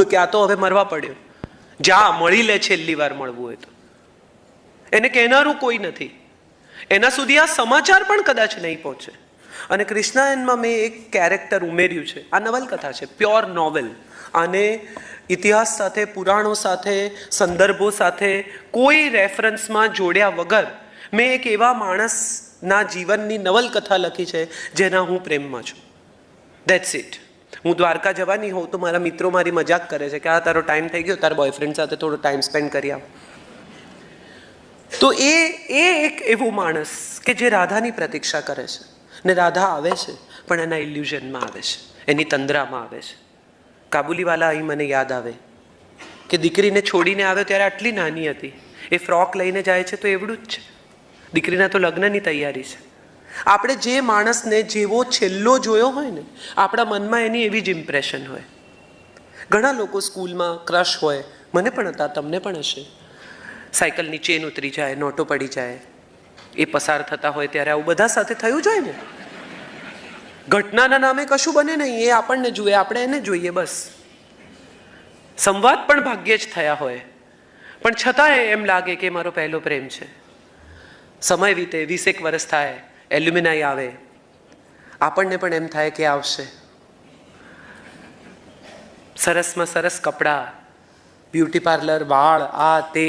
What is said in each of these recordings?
કે આ તો હવે મરવા પડ્યો, જા મળી લે છેલ્લી વાર મળવું હોય તો. એને કહેનારું કોઈ નથી, એના સુધી આ સમાચાર પણ કદાચ નહીં પહોંચે. અને કૃષ્ણાયનમાં મેં એક કેરેક્ટર ઉમેર્યું છે. આ નવલકથા છે, પ્યોર નોવેલ. આને ઇતિહાસ સાથે, પુરાણો સાથે, સંદર્ભો સાથે કોઈ રેફરન્સમાં જોડ્યા વગર મેં એક એવા માણસના જીવનની નવલકથા લખી છે જેના હું પ્રેમમાં છું. That's it. હું દ્વારકા જવાની હોઉં તો મારા મિત્રો મારી મજાક કરે છે કે આ તારો ટાઈમ થઈ ગયો, તારા બોયફ્રેન્ડ સાથે થોડો ટાઈમ સ્પેન્ડ કરી આવ. તો એ એક એવો માણસ કે જે રાધાની પ્રતીક્ષા કરે છે, ને રાધા આવે છે પણ એના ઇલ્યુઝનમાં આવે છે, એની તંદ્રામાં આવે છે. કાબુલીવાલા અહીં મને યાદ આવે કે દીકરીને છોડીને આવ્યો ત્યારે આટલી નાની હતી, એ ફ્રોક લઈને જાય છે તો એવડું જ છે. દીકરીના તો લગ્નની તૈયારી છે. આપણે જે માણસને જેવો છેલ્લો જોયો હોય ને, આપણા મનમાં એની એવી જ ઇમ્પ્રેશન હોય. ઘણા લોકો સ્કૂલમાં ક્રશ હોય, મને પણ હતા, તમને પણ હશે. સાયકલની ચેન ઉતરી જાય, નોટો પડી જાય, એ પસાર થતા હોય ત્યારે આવું બધા સાથે થયું જ હોય ને. ઘટનાના નામે કશું બને નહીં, એ આપણને જુએ, આપણે એને જોઈએ, બસ. સંવાદ પણ ભાગ્યે જ થયા હોય, પણ છતાંય એમ લાગે કે મારો પહેલો પ્રેમ છે. સમય વીતે, 20 વર્ષ થાય, એલ્યુમિનાઈ આવે, આપણને પણ એમ થાય કે આવશે. સરસમાં સરસ કપડાં, બ્યુટી પાર્લર, વાળ, આ તે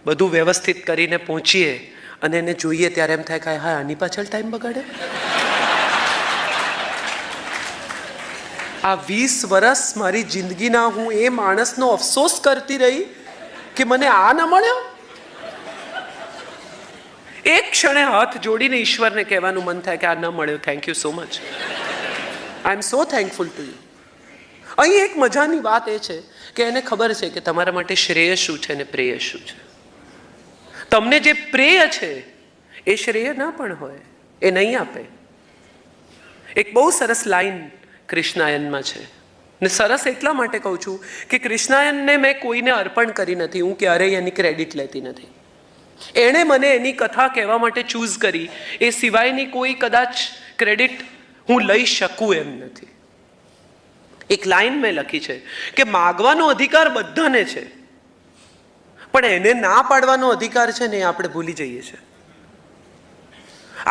બધું વ્યવસ્થિત કરીને પહોંચીએ અને એને જોઈએ ત્યારે એમ થાય કે હા, આની પાછળ ટાઈમ બગાડે. આ 20 વર્ષ મારી જિંદગીના હું એ માણસનો અફસોસ કરતી રહી કે મને આ ન મળ્યો. એક ક્ષણે હાથ જોડીને ઈશ્વરને કહેવાનું મન થાય કે આ ન મળ્યો, thank you so much, I am so thankful to you. અહીં એક મજાની વાત એ છે કે એને ખબર છે કે તમારા માટે શ્રેય શું છે ને પ્રેય શું છે. તમને જે પ્રેય છે એ શ્રેય ના પણ હોય, એ નહીં આપે. એક બહુ સરસ લાઈન કૃષ્ણાયનમાં છે, ને સરસ એટલા માટે કહું છું કે કૃષ્ણાયનને મેં કોઈને અર્પણ કરી નથી, હું ક્યારેય એની ક્રેડિટ લેતી નથી. એણે મને એની કથા કહેવા માટે ચૂઝ કરી, એ સિવાયની કોઈ કદાચ ક્રેડિટ હું લઈ શકું એમ નથી. એક લાઈન મેં લખી છે કે માગવાનો અધિકાર બધાને છે, પણ એને ના પાડવાનો અધિકાર છે ને એ આપણે ભૂલી જઈએ છીએ.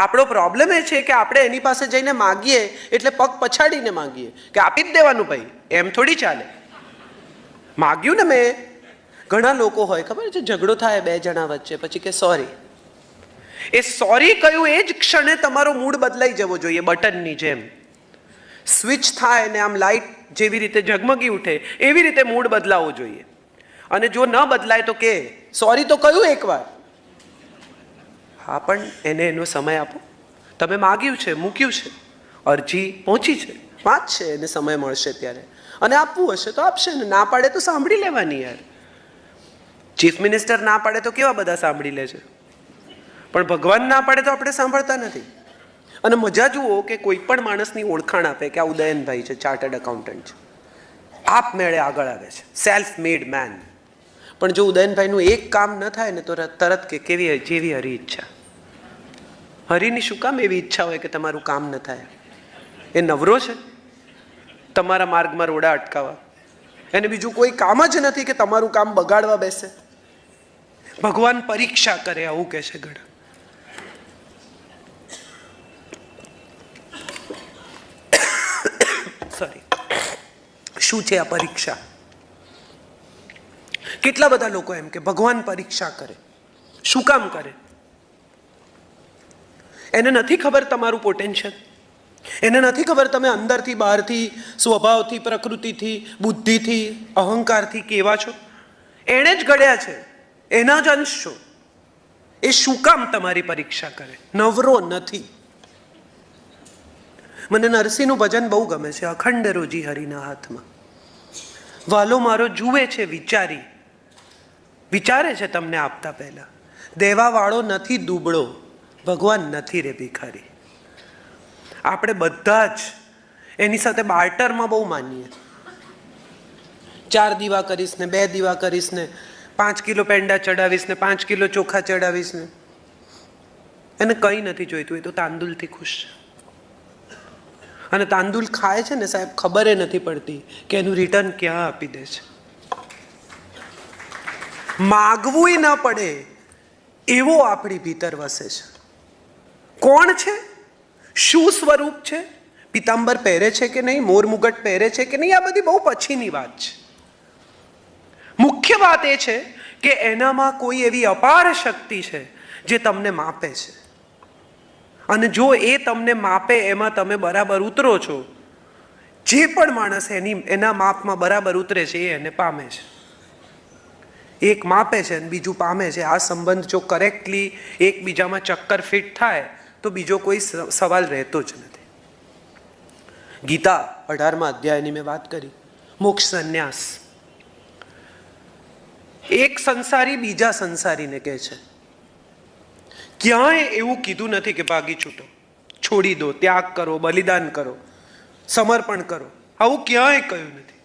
આપણો પ્રોબ્લેમ એ છે કે આપણે એની પાસે જઈને માગીએ એટલે પગ પછાડીને માગીએ કે આપી જ દેવાનું ભાઈ, એમ થોડી ચાલે. માગ્યું ને મેં. ઘણા લોકો હોય ખબર છે, ઝઘડો થાય 2 જણા વચ્ચે, પછી કે સોરી. એ સોરી કહ્યું એ જ ક્ષણે તમારો મૂડ બદલાઈ જવો જોઈએ. બટનની જેમ સ્વિચ થાય ને આમ લાઈટ જેવી રીતે ઝગમગી ઉઠે એવી રીતે મૂડ બદલાવો જોઈએ. અને જો ન બદલાય તો કે સોરી તો કહ્યું એકવાર, હા પણ એને એનો સમય આપો. તમે માગ્યું છે, મૂક્યું છે, અરજી પહોંચી છે, વાંચશે, એને સમય મળશે ત્યારે, અને આપવું હશે તો આપશે, ને ના પાડે તો સાંભળી લેવાની. યાર, ચીફ મિનિસ્ટર ના પાડે તો કેવા બધા સાંભળી લે છે, પણ ભગવાન ના પાડે તો આપણે સાંભળતા નથી. અને મજા જુઓ કે કોઈ પણ માણસની ઓળખાણ આપે કે આ ઉદયનભાઈ છે, ચાર્ટર્ડ એકાઉન્ટન્ટ છે, આપમેળે આગળ આવે છે, સેલ્ફ મેડ મેન. પણ જો ઉદયનભાઈનું એક કામ ન થાય ને તો તરત કે કેવી જેવી હરી ઈચ્છા. હરીની શું કામ એવી ઈચ્છા હોય કે તમારું કામ ન થાય? એ નવરો છે તમારા માર્ગમાં રોડા અટકાવવા? એને બીજું કોઈ કામ જ નથી કે તમારું કામ બગાડવા બેસે? ભગવાન પરીક્ષા કરે આવું કહે છે ઘણા. સોરી, શું છે આ પરીક્ષા? કેટલા બધા લોકો એમ કે ભગવાન પરીક્ષા કરે. શું કામ કરે? એને નથી ખબર તમારું પોટેન્શિયલ, એને નથી ખબર તમે અંદરથી, બહારથી, સ્વભાવથી, પ્રકૃતિથી, બુદ્ધિથી, અહંકારથી કેવા છો. એણે જ ઘડ્યા છે, એના જ અંશ છો. એ શું કામ તમારી પરીક્ષા કરે? નવરો નથી. મને નરસિંહનું ભજન બહુ ગમે છે, અખંડ રોજી હરિના હાથમાં. વાલો મારો જુએ છે વિચારી, વિચારે છે તમને આપતા પહેલા. દેવા વાળો નથી દુબળો, ભગવાન નથી રે ભિખારી. આપણે બધા જ એની સાથે બાર્ટરમાં બહુ માનીએ. 4 દીવા કરીશ ને 2 દીવા કરીશ ને 5 કિલો પેંડા ચડાવીશ ને 5 કિલો ચોખા ચડાવીશ ને. એને કંઈ નથી જોઈતું, એ તો તાંદુલથી ખુશ છે. અને તાંદુલ ખાય છે ને સાહેબ, ખબર એ નથી પડતી કે એનું રિટર્ન ક્યાં આપી દે છે. માગવું ન પડે એવો આપણી ભીતર વસે છે. કોણ છે? શું સ્વરૂપ છે? પિતાંબર પહેરે છે કે નહીં, મોર મુગટ પહેરે છે કે નહીં, આ બધી બહુ પછીની વાત છે. મુખ્ય વાત એ છે કે એનામાં કોઈ એવી અપાર શક્તિ છે જે તમને માપે છે, અને જો એ તમને માપે એમાં તમે બરાબર ઉતરો છો, જે પણ માણસ એના માપમાં બરાબર ઉતરે છે એ એને પામે છે. એક માપે છે અને બીજું પામે છે. આ સંબંધ જો કરેક્ટલી એકબીજામાં ચક્કર ફિટ થાય તો બીજો કોઈ સવાલ રહેતો જ નથી. ગીતા 18મા અધ્યાયની મેં વાત કરી, મોક્ષ સંન્યાસ. એક સંસારી બીજા સંસારીને કહે છે, ક્યાંય એવું કીધું નથી કે ભાગી છૂટો, છોડી દો, ત્યાગ કરો, બલિદાન કરો, સમર્પણ કરો. આવું ક્યાંય કહ્યું નથી.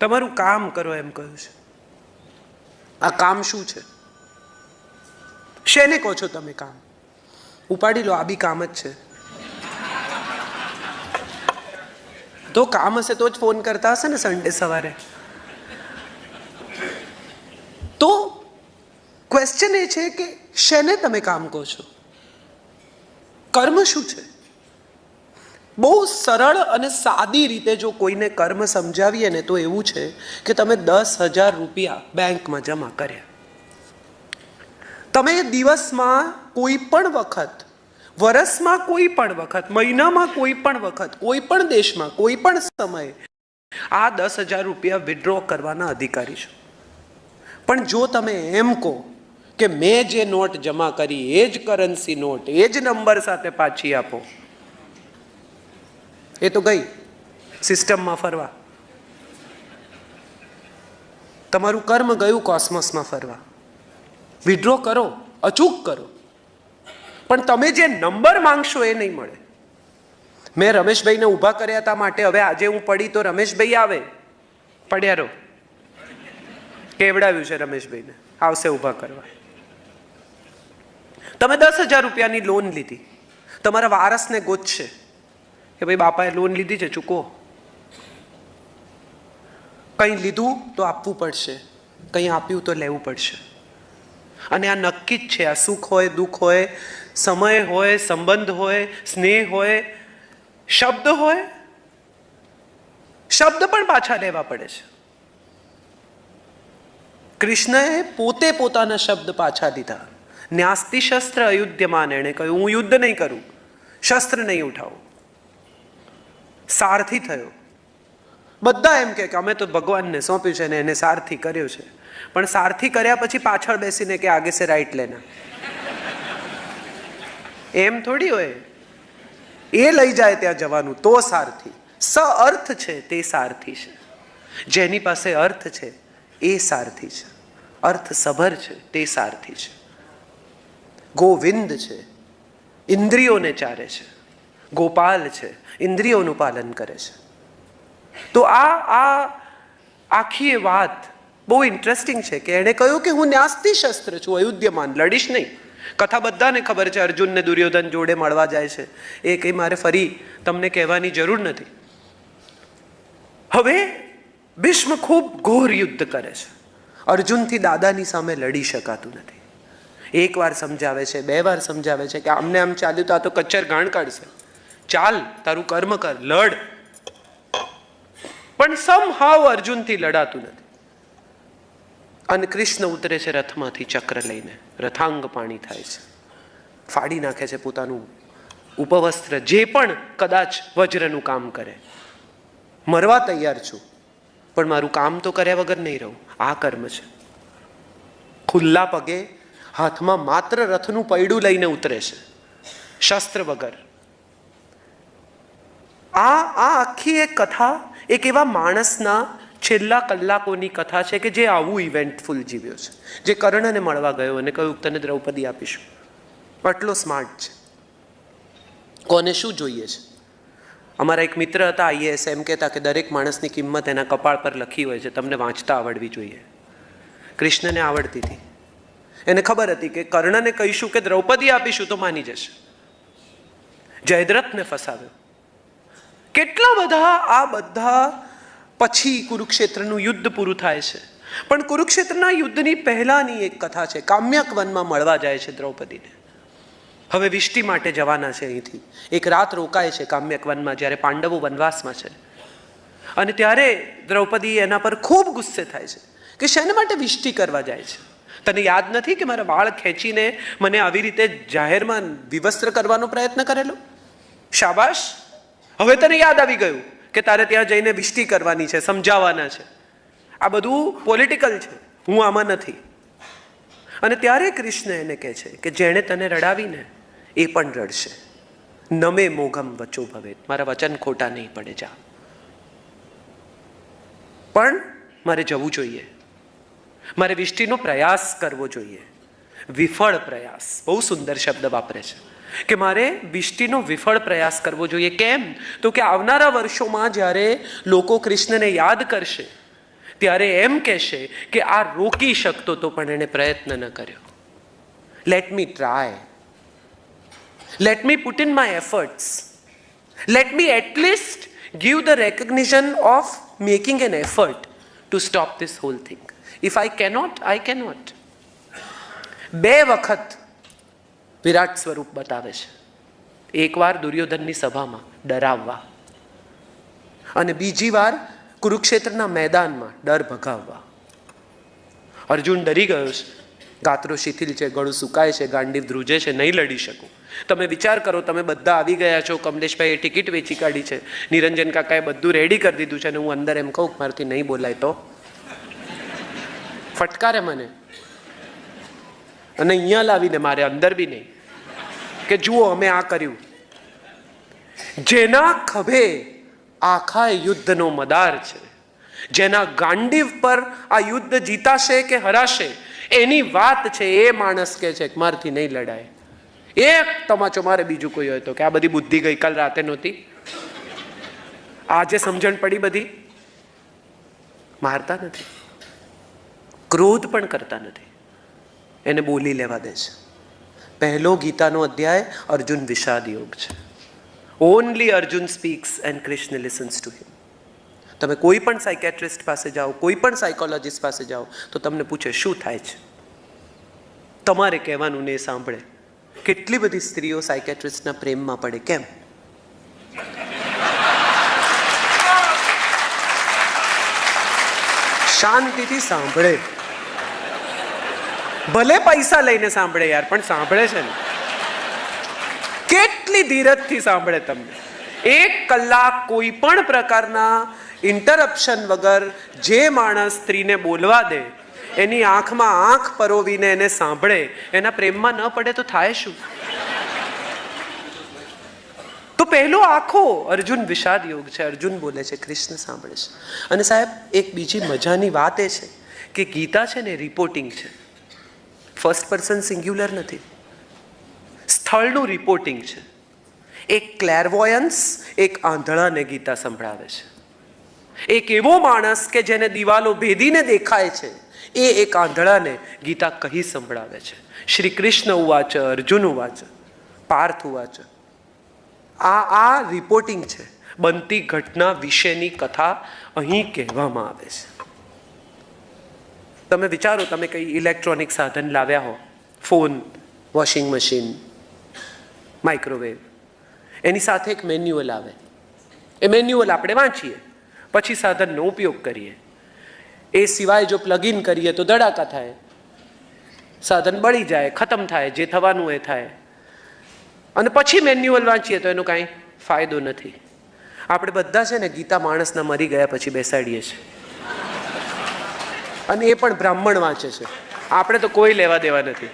તમારું કામ કરો એમ કહ્યું છે. આ કામ શું છે? શેને કહો છો તમે કામ? ઉપાડી લો, આ બી કામ જ છે. તો કામ હશે તો જ ફોન કરતા હશે ને સન્ડે સવારે. તો ક્વેશ્ચન એ છે કે શેને તમે કામ કહો છો? કર્મ શું છે? બહુ સરળ અને સાદી રીતે જો કોઈને કર્મ સમજાવીએ ને તો એવું છે કે તમે 10,000 રૂપિયા બેંકમાં જમા કર્યા. તમે દિવસમાં કોઈ પણ વખત, વર્ષમાં કોઈ પણ વખત, મહિનામાં કોઈ પણ વખત, કોઈ પણ દેશમાં કોઈ પણ સમયે આ 10,000 રૂપિયા વિડ્રો કરવાના અધિકારી છો. પણ જો તમે એમ કહો કે મેં જે નોટ જમા કરી એ જ કરન્સી નોટ, એ જ નંબર સાથે પાછી આપો, એ તો ગઈ સિસ્ટમમાં ફરવા. તમારું કર્મ ગયું કોસ્મોસમાં ફરવા. વિડ્રો કરો, અચૂક કરો, પણ તમે જે નંબર માંગશો એ નહીં મળે. મેં રમેશભાઈને ઊભા કર્યા હતા માટે હવે આજે હું પડી તો રમેશભાઈ આવે, પડ્યા રહો. કેવડાવ્યું છે રમેશભાઈને, આવશે ઊભા કરવા. તમે 10,000 રૂપિયાની લોન લીધી, તમારા વારસને ગોતશે કે ભાઈ બાપાએ લોન લીધી છે, ચૂકવો. કંઈ લીધું તો આપવું પડશે, કંઈ આપ્યું તો લેવું પડશે. અને આ નક્કી જ છે. આ સુખ હોય, દુઃખ હોય, સમય હોય, સંબંધ હોય, સ્નેહ હોય, શબ્દ હોય, શબ્દ પણ પાછા લેવા પડે છે. કૃષ્ણએ પોતે પોતાના શબ્દ પાછા લીધા. ન્યાસ્તિ શસ્ત્ર અયુધ્યમાન. એણે કહ્યું હું યુદ્ધ નહીં કરું, શસ્ત્ર નહીં ઉઠાવું. સારથી થયો. બધા એમ કે અમે તો ભગવાનને સોંપ્યું છે ને એને સારથી કર્યો છે. પણ સારથી કર્યા પછી પાછળ બેસીને કે આગે સે રાઈટ લેના, એમ થોડી હોય. એ લઈ જાય ત્યાં જવાનું તો સારથી. સ અર્થ છે તે સારથી છે. જેની પાસે અર્થ છે એ સારથી છે. અર્થ સભર છે તે સારથી છે. ગોવિંદ છે, ઇન્દ્રિયોને ચારે છે. ગોપાલ છે, ઇન્દ્રિયોનું પાલન કરે છે. તો આ આખી વાત બહુ ઇન્ટરેસ્ટિંગ છે કે એણે કહ્યું કે હું ન્યાસ્તિ શસ્ત્ર છું, અયુધ્યમાન, લડીશ નહીં. કથા બધાને ખબર છે, અર્જુન ને દુર્યોધન જોડે મળવા જાય છે. એ કંઈ મારે ફરી તમને કહેવાની જરૂર નથી. હવે ભીષ્મ ખૂબ ઘોર યુદ્ધ કરે છે. અર્જુનથી દાદાની સામે લડી શકાતું નથી. એક વાર સમજાવે છે, 2 વાર સમજાવે છે કે આમને આમ ચાલ્યું તો આ તો કચ્ચર ગાણ કાઢશે, ચાલ તારું કર્મ કર, લડ. પણ સમહાવ અર્જુનથી લડાતું નથી. અને કૃષ્ણ ઉતરે છે રથમાંથી ચક્ર લઈને, રથાંગ પાણી થાય છે, ફાડી નાખે છે પોતાનું ઉપવસ્ત્ર, જે પણ કદાચ વજ્રનું કામ કરે. મરવા તૈયાર છું પણ મારું કામ તો કર્યા વગર નહીં રહું. આ કર્મ છે. ખુલ્લા પગે, હાથમાં માત્ર રથનું પૈડું લઈને ઉતરે છે, શસ્ત્ર વગર. આ આખી એક કથા એક એવા માણસના છેલ્લા કલાકોની કથા છે કે જે આવું ઇવેન્ટફુલ જીવ્યો છે, જે કર્ણને મળવા ગયો અને કહ્યું તને દ્રૌપદી આપીશું. આટલો સ્માર્ટ છે. કોને શું જોઈએ છે? અમારા એક મિત્ર હતા આઈએએસ, એમ કહેતા કે દરેક માણસની કિંમત એના કપાળ પર લખી હોય છે, તમને વાંચતા આવડવી જોઈએ. કૃષ્ણને આવડતી હતી. એને ખબર હતી કે કર્ણને કહીશું કે દ્રૌપદી આપીશું તો માની જશે. જયદ્રથને ફસાવ્યો. કેટલા બધા આ બધા પછી કુરુક્ષેત્રનું યુદ્ધ પૂરું થાય છે પણ કુરુક્ષેત્રના યુદ્ધની પહેલાની એક કથા છે. કામ્યક વનમાં મળવા જાય છે દ્રૌપદીને. હવે વિષ્ટિ માટે જવાના છે અહીંથી. એક રાત રોકાય છે કામ્યક વનમાં જ્યારે પાંડવો વનવાસમાં છે. અને ત્યારે દ્રૌપદી એના પર ખૂબ ગુસ્સે થાય છે કે શેના માટે વિષ્ટિ કરવા જાય છે. તને યાદ નથી કે મારા વાળ ખેંચીને મને આવી રીતે જાહેરમાં વિવસ્ત્ર કરવાનો પ્રયત્ન કરેલો? શાબાશ, હવે તને યાદ આવી ગયું કે તારે ત્યાં જઈને વિષ્ટિ કરવાની છે, સમજાવવાના છે. આ બધું પોલિટિકલ છે, હું આમાં નથી. અને ત્યારે કૃષ્ણ એને કહે છે કે જેણે તને રડાવીને એ પણ રડશે. નમે મોઘમ વચો ભવે, મારા વચન ખોટા નહીં પડે, જા. પણ મારે જવું જોઈએ, મારે વિષ્ટિનો પ્રયાસ કરવો જોઈએ. વિફળ પ્રયાસ, બહુ સુંદર શબ્દ વાપરે છે કે મારે વિષ્ટિનો વિફળ પ્રયાસ કરવો જોઈએ. કેમ? તો કે આવનારા વર્ષોમાં જ્યારે લોકો કૃષ્ણને યાદ કરશે ત્યારે એમ કહેશે કે આ રોકી શકતો તો પણ એને પ્રયત્ન ન કર્યો. Let me try, let me put in my efforts, let me at least give the recognition of making an effort to stop this whole thing. If I cannot, I cannot. 2 વખત વિરાટ સ્વરૂપ બતાવે છે. એકવાર દુર્યોધનની સભામાં ડરાવવા, અને બીજી વાર કુરુક્ષેત્રના મેદાનમાં ડર ભગાવવા. અર્જુન ડરી ગયો છે, ગાત્રો શિથિલ છે, ગળું સુકાય છે, ગાંડીવ ધ્રુજે છે, નહીં લડી શકું. તમે વિચાર કરો, તમે બધા આવી ગયા છો, કમલેશભાઈએ ટિકિટ વેચી કાઢી છે, નિરંજન કાકાએ બધું રેડી કરી દીધું છે, અને હું અંદર એમ કહું મારાથી નહીં બોલાય તો ફટકારે મને, અને અહીંયા લાવીને મારે અંદર બી નહીં કે જુઓ અમે આ કર્યું. જેના ખભે આખા યુદ્ધનો મદાર છે, જેના ગાંડીવ પર આ યુદ્ધ જીતાશે કે હરાશે એની વાત છે, એ માણસ કે છે કે મારથી નહીં લડાય. એક તમાચો મારે બીજું કોઈ હોય તો કે આ બધી બુદ્ધિ ગઈકાલ રાતે નહોતી, આજે સમજણ પડી બધી. મારતા નથી, ક્રોધ પણ કરતા નથી, એને બોલી લેવા દે છે. પહેલો ગીતાનો અધ્યાય અર્જુન વિષાદ યોગ છે. Only Arjun speaks and Krishna listens to him. તમે કોઈ પણ સાયકેટ્રિસ્ટ પાસે જાઓ, કોઈ પણ સાયકોલોજીસ્ટ પાસે જાઓ તો તમને પૂછે શું થાય છે, તમારે કહેવાનું ને એ સાંભળે. કેટલી બધી સ્ત્રીઓ સાયકેટ્રિસ્ટના પ્રેમમાં પડે, કેમ? શાંતિથી સાંભળે, ભલે પૈસા લઈને સાંભળે યાર, પણ સાંભળે છે ને. કેટલી ધીરજથી સાંભળે તમને. 1 કલાક કોઈ પણ પ્રકારના ઇન્ટરપ્શન વગર જે માણસ સ્ત્રીને બોલવા દે, એની આંખમાં આંખ પરોવીને એને સાંભળે, એના પ્રેમમાં ન પડે તો થાય શું? તો પહેલો આખો અર્જુન વિષાદ યોગ છે. અર્જુન બોલે છે, કૃષ્ણ સાંભળે છે. અને સાહેબ એક બીજી મજાની વાત એ છે કે ગીતા છે ને રિપોર્ટિંગ છે, ફર્સ્ટ પર્સન સિંગ્યુલર નથી, સ્થળનું રિપોર્ટિંગ છે. એક ક્લેરવોયન્સ એક આંધળાને ગીતા સંભળાવે છે. એક એવો માણસ કે જેને દિવાલો ભેદીને દેખાય છે, એ એક આંધળાને ગીતા કહી સંભળાવે છે. શ્રી કૃષ્ણ ઉવાચ અર્જુન ઉવાચ પાર્થ ઉવાચ. આ રિપોર્ટિંગ છે, બનતી ઘટના વિશેની કથા અહીં કહેવામાં આવે છે. તમે વિચારો, તમે કઈ ઇલેક્ટ્રોનિક સાધન લાવ્યા હો, ફોન, વોશિંગ મશીન, માઇક્રોવેવ, એની સાથે એક મેન્યુઅલ આવે. એ મેન્યુઅલ આપણે વાંચીએ, પછી સાધનનો ઉપયોગ કરીએ. એ સિવાય જો પ્લગ ઇન કરીએ તો ધડાકા થાય, સાધન બળી જાય, ખતમ થાય, જે થવાનું એ થાય. અને પછી મેન્યુઅલ વાંચીએ તો એનો કાંઈ ફાયદો નથી. આપણે બધા છે ને ગીતા માણસના મરી ગયા પછી બેસાડીએ છીએ, અને એ પણ બ્રાહ્મણ વાંચે છે. આપણે તો કોઈ લેવા દેવા નથી.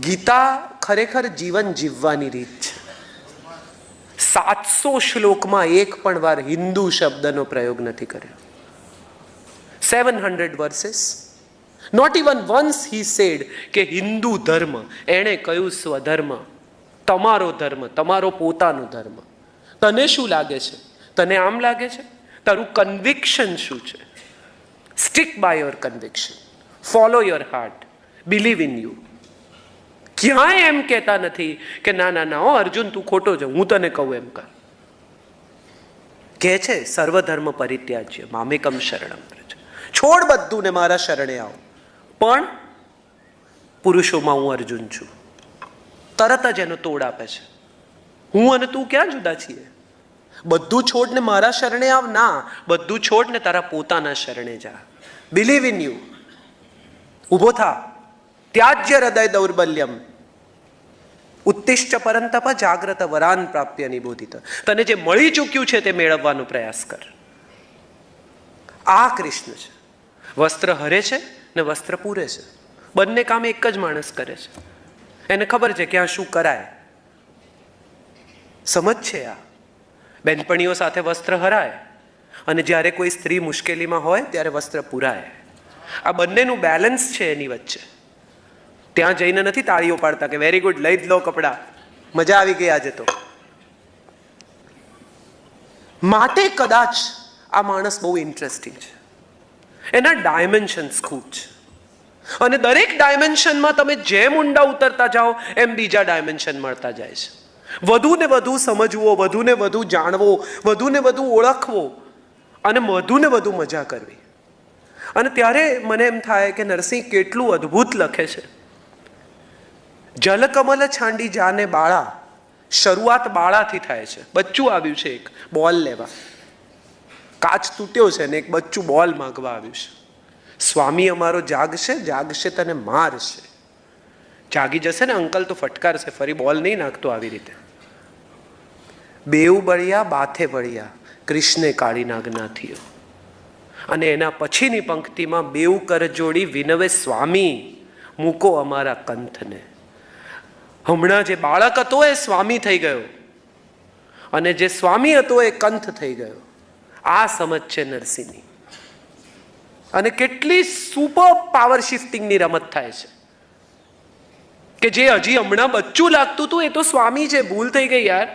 ગીતા ખરેખર જીવન જીવવાની રીત છે. 700 શ્લોકમાં એક પણ વાર હિન્દુ શબ્દનો પ્રયોગ નથી કર્યો. 700 verses, not even once he said કે હિન્દુ ધર્મ, એણે કહ્યું સ્વધર્મ, તમારો ધર્મ, તમારો પોતાનો ધર્મ. તને શું લાગે છે? તને આમ લાગે છે? તારું કન્વિક્શન શું છે? Stick by your conviction, follow your heart, believe in you. ક્યાંય એમ કહેતા નથી કે ના ના ના, અર્જુન તું ખોટો છે, હું તને કહું એમ કર. કહે છે સર્વધર્મ પરિત્યાજ્ય મામેકમ શરણમ વ્રજ. છોડ બધું ને મારા શરણે આવ. પણ પુરુષોમાં હું અર્જુન છું. તરત જ એનો તોડ આપે છે. હું અને તું ક્યાં જુદા છીએ? બધું છોડ ને મારા શરણે આવ. ના, બધું છોડ ને તારા પોતાના શરણે જા. Believe in you. ઉભો થા. ત્યાજ્ય હૃદય દૌર્બલ્યમ ઉત્તિષ્ઠ પરંતપ જાગ્રત વરાન પ્રાપ્ય નિબોધિત. તને જે મળી ચૂક્યું છે તે મેળવવાનો પ્રયાસ કર. આ કૃષ્ણ છે. વસ્ત્ર હરે છે ને વસ્ત્ર પૂરે છે. બંને કામ એક જ માણસ કરે છે. એને ખબર છે ક્યાં શું કરાય. સમજ છે આ. બેનપણીઓ સાથે વસ્ત્ર હરાય અને જ્યારે કોઈ સ્ત્રી મુશ્કેલીમાં હોય ત્યારે વસ્ત્ર પૂરાય. આ બંનેનું બેલેન્સ છે એની વચ્ચે. ત્યાં જઈને નથી તાળીઓ પાડતા કે વેરી ગુડ, લઈ જ લો કપડા, મજા આવી ગઈ આજે તો. માટે કદાચ આ માણસ બહુ ઇન્ટરેસ્ટિંગ છે. એના ડાયમેન્શન્સ ખૂબ છે અને દરેક ડાયમેન્શનમાં તમે જેમ ઊંડા ઉતરતા જાઓ એમ બીજા ડાયમેન્શન મળતા જાય છે. વધુ ને વધુ સમજવો, વધુ ને વધુ જાણવો, વધુ ને વધુ ઓળખવો અને વધુ ને વધુ મજા કરવી. અને ત્યારે મને એમ થાય કે નરસિંહ કેટલું અદ્ભુત લખે છે. જલકમલ છાંડી જાને બાળા. શરૂઆત બાળાથી થાય છે. બચ્ચું આવ્યું છે એક બોલ લેવા, કાચ તૂટ્યો છે ને એક બચ્ચું બોલ માંગવા આવ્યું છે. સ્વામી અમારો જાગશે, જાગશે તને મારશે. જાગી જશે ને અંકલ તો ફટકારશે, ફરી બોલ નહીં નાખતો આવી રીતે. બેઉ બળિયા બાથે વળિયા કૃષ્ણે કાળી નાગના થયો. અને એના પછીની પંક્તિમાં બેઉ કર જોડી વિનવે સ્વામી મૂકો અમારા કંથને. હમણાં જે બાળક હતો એ સ્વામી થઈ ગયો અને જે સ્વામી હતો એ કંથ થઈ ગયો. આ સમજ છે નરસિંહની. અને કેટલી સુપર પાવર શિફ્ટિંગની રમત થાય છે કે જે હજી હમણાં બચ્ચું લાગતું હતું એ તો સ્વામી છે, ભૂલ થઈ ગઈ યાર,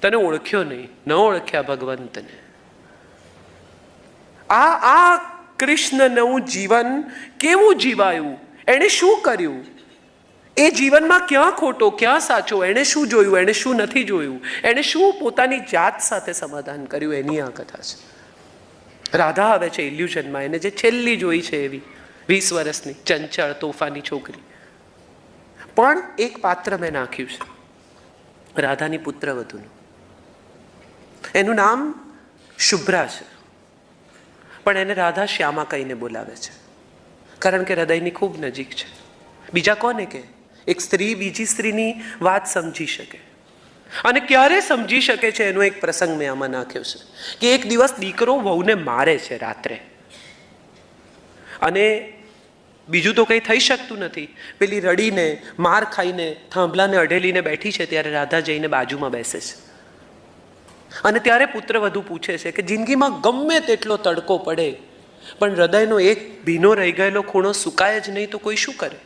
તને ઓળખ્યો નહીં, ન ઓળખ્યા ભગવંતને. આ કૃષ્ણનું જીવન કેવું જીવાયું, એણે શું કર્યું, એ જીવનમાં ક્યાં ખોટો ક્યાં સાચો, એણે શું જોયું, એણે શું નથી જોયું, એણે શું પોતાની જાત સાથે સમાધાન કર્યું, એની આ કથા છે. રાધા આવે છે ઇલ્યુઝનમાં, એને જે છેલ્લી જોઈ છે એવી 20 વર્ષની ચંચળ તોફાની છોકરી. પણ એક પાત્ર મેં નાખ્યું છે રાધાની પુત્રવધુનું. એનું નામ શુભ્રા છે, પણ એને રાધા શ્યામા કહીને બોલાવે છે કારણ કે હૃદયની ખૂબ નજીક છે. બીજા કોને કે એક સ્ત્રી બીજી સ્ત્રીની વાત સમજી શકે. અને ક્યારે સમજી શકે છે એનો એક પ્રસંગ મેં આમાં નાખ્યો છે કે એક દિવસ દીકરો વહુને મારે છે રાત્રે, અને બીજું તો કંઈ થઈ શકતું નથી. પેલી રડીને માર ખાઈને થાંભલાને અઢેલીને બેઠી છે ત્યારે રાધા જઈને બાજુમાં બેસે છે. અને ત્યારે પુત્રવધુ પૂછે છે કે જિંદગીમાં ગમે તેટલો તડકો પડે પણ હૃદયનો એક ભીનો રહી ગયેલો ખૂણો સુકાય જ નહીં તો કોઈ શું કરે?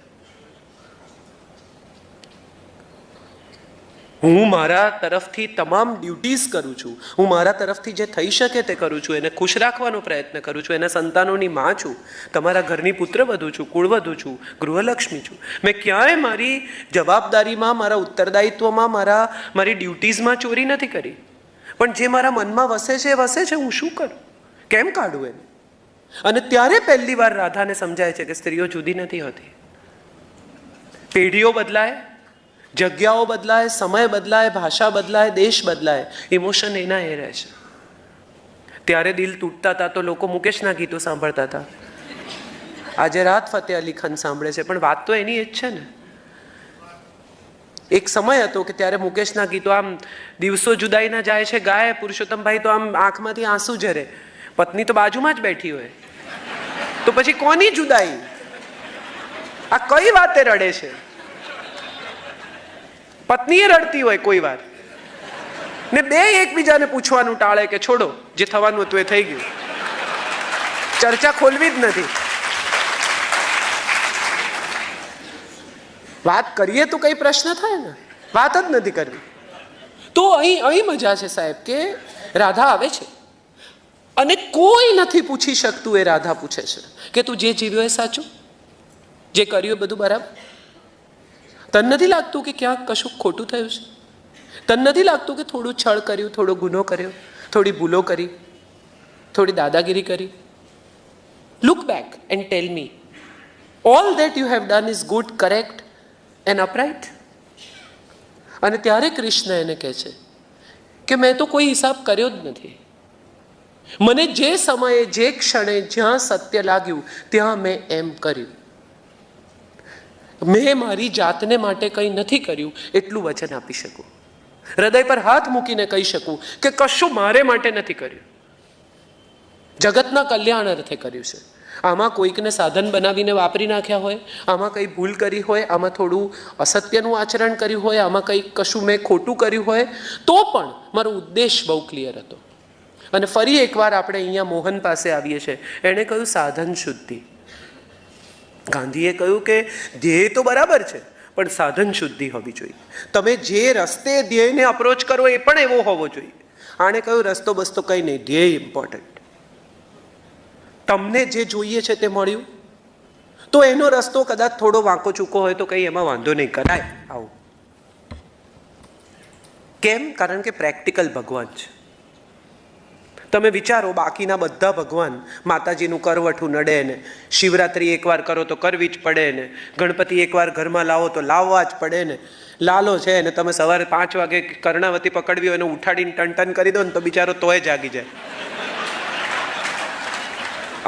હું મારા તરફથી તમામ ડ્યુટીઝ કરું છું, હું મારા તરફથી જે થઈ શકે તે કરું છું, એને ખુશ રાખવાનો પ્રયત્ન કરું છું, એના સંતાનોની માં છું, તમારા ઘરની પુત્રવધુ છું, કુળવધુ છું, ગૃહલક્ષ્મી છું. મેં ક્યાંય મારી જવાબદારીમાં, મારા ઉત્તરદાયિત્વમાં, મારી ડ્યુટીઝમાં ચોરી નથી કરી. પણ જે મારા મનમાં વસે છે એ વસે છે, હું શું કરું, કેમ કાઢું એને? અને ત્યારે પહેલી વાર રાધાને સમજાય છે કે સ્ત્રીઓ જુદી નથી હોતી. પેઢીઓ બદલાય, જગ્યાઓ બદલાય, સમય બદલાય, ભાષા બદલાય, દેશ બદલાય, ઇમોશન એના એ રહે છે. ત્યારે દિલ તૂટતા હતા તો લોકો મુકેશના ગીતો સાંભળતા હતા. આજે રાહત ફતેહ અલી ખાન સાંભળે છે, પણ વાત તો એની જ છે ને. એક સમય હતો કે ત્યારે મુકેશના ગીતો આમ દિવસો જુદાઈના જાય છે ગાય, પુરુષોત્તમભાઈ તો આમ આંખમાંથી આંસુ ઝરે, પત્ની તો બાજુમાં જ બેઠી હોય, તો પછી કોની જુદાઈ? આ કઈ વાતે રડે છે? પત્ની એ રડતી હોય કોઈ વાર ને બે એકબીજાને પૂછવાનું ટાળે કે છોડો, જે થવાનું હતું એ થઈ ગયું, ચર્ચા ખોલવી જ નથી. વાત કરીએ તો કઈ પ્રશ્ન થાય ને, વાત જ નથી કરવી. તો અહીં મજા છે સાહેબ કે રાધા આવે છે અને કોઈ નથી પૂછી શકતું એ રાધા પૂછે છે કે તું જે જીવ્યો એ સાચું, જે કર્યું બધું બરાબર? તને નથી લાગતું કે ક્યાંક કશું ખોટું થયું છે? તને નથી લાગતું કે થોડું છળ કર્યું, થોડો ગુનો કર્યો, થોડી ભૂલો કરી, થોડી દાદાગીરી કરી? Look back and tell me, all that you have done is good, correct and upright? અને ત્યારે કૃષ્ણ એને કહે છે કે મેં તો કોઈ હિસાબ કર્યો જ નથી. મને જે સમયે, જે ક્ષણે, જ્યાં સત્ય લાગ્યું ત્યાં મેં એમ કર્યું. મેં મારી જાતને માટે કંઈ નથી કર્યું એટલું વચન આપી શકું. હૃદય પર હાથ મૂકીને કહી શકું કે કશું મારે માટે નથી કર્યું, જગતના કલ્યાણ અર્થે કર્યું છે. આમાં કોઈકને સાધન બનાવીને વાપરી નાખ્યા હોય, આમાં કંઈ ભૂલ કરી હોય, આમાં થોડું અસત્યનું આચરણ કર્યું હોય, આમાં કંઈ કશું મેં ખોટું કર્યું હોય, તો પણ મારો ઉદ્દેશ બહુ ક્લિયર હતો. અને ફરી એકવાર આપણે અહીંયા મોહન પાસે આવીએ છીએ. એણે કહ્યું સાધન શુદ્ધિ. ગાંધીએ કહ્યું કે ધ્યેય તો બરાબર છે, પણ સાધન શુદ્ધિ હોવી જોઈએ. તમે જે રસ્તે ધ્યેયને અપ્રોચ કરો એ પણ એવો હોવો જોઈએ. આણે કહ્યું રસ્તો બસ્તો કંઈ નહીં, ધ્યેય ઇમ્પોર્ટન્ટ. તમને જે જોઈએ છે તે મળ્યું, તો એનો રસ્તો કદાચ થોડો વાંકો ચૂકો હોય તો કંઈ એમાં વાંધો નહીં, કરાય આવું. કેમ? કારણ કે પ્રેક્ટિકલ ભગવાન છે. તમે વિચારો, બાકીના બધા ભગવાન, માતાજીનું કરવઠું નડે ને, શિવરાત્રિ એકવાર કરો તો કરવી જ પડે ને, ગણપતિ એકવાર ઘરમાં લાવો તો લાવવા જ પડે ને, લાલો છે ને તમે સવારે 5 વાગે કર્ણાવતી પકડવી હોય એને ઉઠાડીને ટન કરી દો ને તો બિચારો તોય જાગી જાય.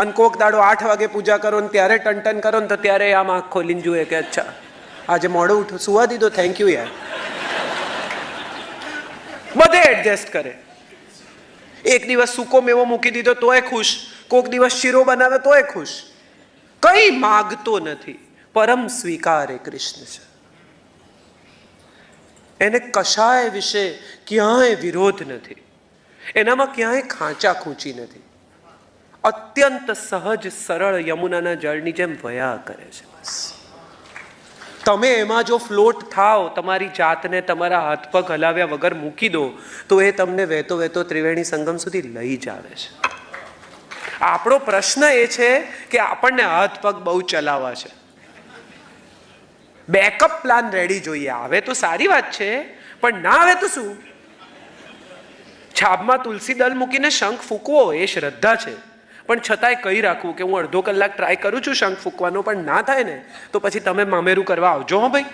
અને કોક દાડો 8 વાગે પૂજા કરો ને ત્યારે ટન કરો ને તો ત્યારે આમ આંખ ખોલીને જુએ કે અચ્છા આજે મોડું ઉઠું, સુવા દીધો, થેન્ક યુ યાર. બધે એડજસ્ટ કરે. એક દિવસ સૂકો મેવો મૂકી દીધો તોય ખુશ, કોક દિવસ શીરો બનાવે તોય ખુશ. કઈ માગતો નથી, પરમ સ્વીકાર એ કૃષ્ણ છે. એને કશાય વિશે ક્યાંય વિરોધ નથી, એનામાં ક્યાંય ખાંચા ખૂંચી નથી. અત્યંત સહજ સરળ યમુનાના જળની જેમ વયા કરે છે. બસ તમે એમાં જો ફ્લોટ થાવ, તમારી જાતને તમારા હાથ પગ હલાવ્યા વગર મૂકી દો, તો એ તમને વહેતો વહેતો ત્રિવેણી સંગમ સુધી લઈ જ આવે છે. આપણો પ્રશ્ન એ છે કે આપણને હાથ પગ બહુ ચલાવવા છે. બેકઅપ પ્લાન રેડી જોઈએ. આવે તો સારી વાત છે, પણ ના આવે તો શું? છાબમાં તુલસી દળ મૂકીને શંખ ફૂંકવો એ શ્રદ્ધા છે, પણ છતાંય કહી રાખવું કે હું અડધો કલાક ટ્રાય કરું છું શંખ ફૂંકવાનો, પણ ના થાય ને તો પછી તમે મામેરું કરવા આવજો હો ભાઈ.